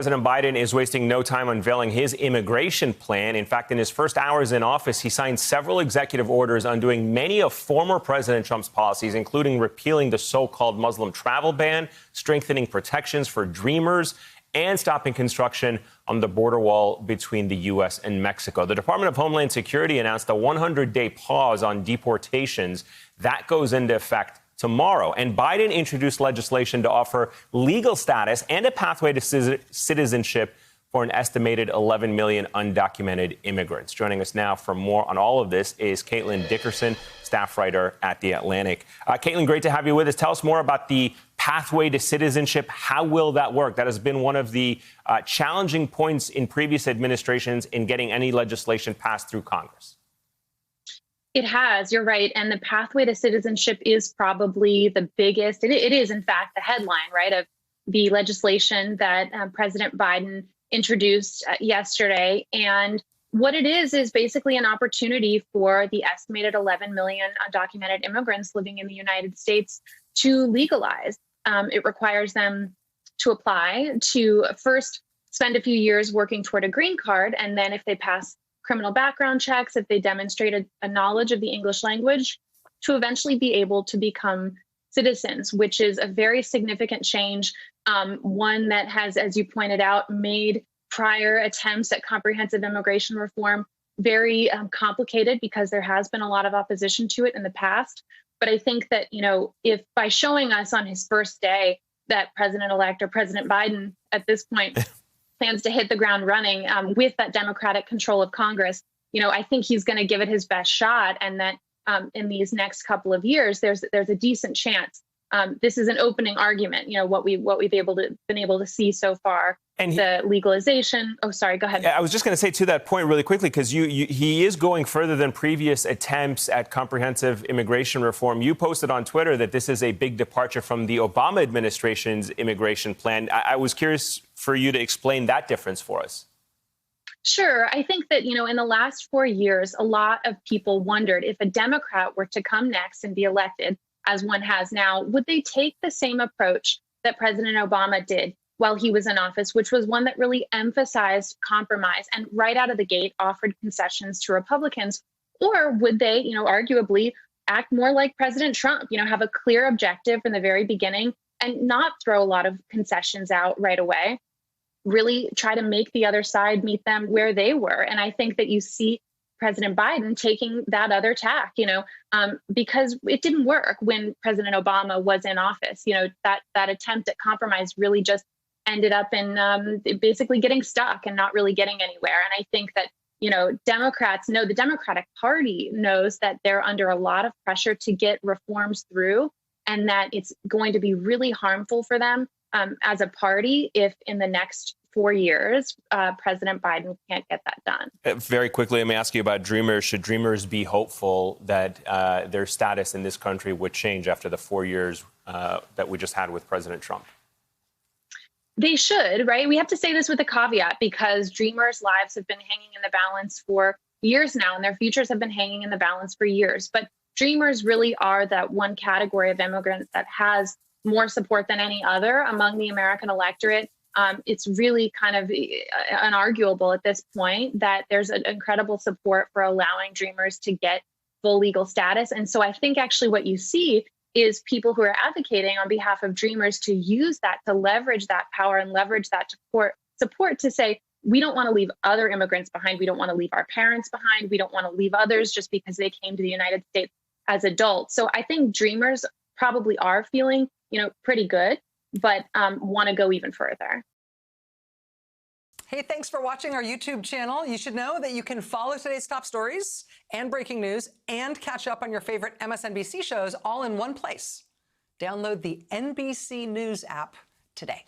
President Biden is wasting no time unveiling his immigration plan. In fact, in his first hours in office, he signed several executive orders undoing many of former President Trump's policies, including repealing the so-called Muslim travel ban, strengthening protections for Dreamers, and stopping construction on the border wall between the U.S. and Mexico. The Department of Homeland Security announced a 100-day pause on deportations. That goes into effect tomorrow. And Biden introduced legislation to offer legal status and a pathway to citizenship for an estimated 11 million undocumented immigrants. Joining us now for more on all of this is Caitlin Dickerson, staff writer at The Atlantic. Caitlin, great to have you with us. Tell us more about the pathway to citizenship. How will that work? That has been one of the challenging points in previous administrations in getting any legislation passed through Congress. It has, you're right. And the pathway to citizenship is probably the biggest. It is, in fact, the headline, right, of the legislation that President Biden introduced yesterday. And what it is basically an opportunity for the estimated 11 million undocumented immigrants living in the United States to legalize. It requires them to apply to first spend a few years working toward a green card. And then if they pass criminal background checks, if they demonstrated a knowledge of the English language, to eventually be able to become citizens, which is a very significant change, one that has, as you pointed out, made prior attempts at comprehensive immigration reform very complicated because there has been a lot of opposition to it in the past. But I think that, if by showing us on his first day that President-elect or President Biden at this point plans to hit the ground running with that Democratic control of Congress, I think he's going to give it his best shot, and that in these next couple of years, there's a decent chance. This is an opening argument. What we've been able to see so far. And the legalization. Oh, sorry. Go ahead. I was just going to say to that point really quickly, because he is going further than previous attempts at comprehensive immigration reform. You posted on Twitter that this is a big departure from the Obama administration's immigration plan. I was curious for you to explain that difference for us. Sure. I think that, in the last 4 years, a lot of people wondered if a Democrat were to come next and be elected, as one has now, would they take the same approach that President Obama did while he was in office, which was one that really emphasized compromise and right out of the gate offered concessions to Republicans? Or would they, arguably act more like President Trump, have a clear objective from the very beginning and not throw a lot of concessions out right away, really try to make the other side meet them where they were? And I think that you see President Biden taking that other tack, because it didn't work when President Obama was in office. That attempt at compromise really just ended up in basically getting stuck and not really getting anywhere. And I think that, Democrats know, the Democratic Party knows that they're under a lot of pressure to get reforms through, and that it's going to be really harmful for them as a party if in the next 4 years, President Biden can't get that done. Very quickly, let me ask you about Dreamers. Should Dreamers be hopeful that their status in this country would change after the 4 years that we just had with President Trump? They should, right? We have to say this with a caveat because Dreamers' lives have been hanging in the balance for years now, and their futures have been hanging in the balance for years. But Dreamers really are that one category of immigrants that has more support than any other among the American electorate. It's really kind of unarguable at this point that there's an incredible support for allowing Dreamers to get full legal status. And so I think actually what you see is people who are advocating on behalf of Dreamers to use that, to leverage that power and leverage that support to say, we don't want to leave other immigrants behind. We don't want to leave our parents behind. We don't want to leave others just because they came to the United States as adults. So I think Dreamers probably are feeling, pretty good, but want to go even further. Hey, thanks for watching our YouTube channel. You should know that you can follow today's top stories and breaking news and catch up on your favorite MSNBC shows all in one place. Download the NBC News app today.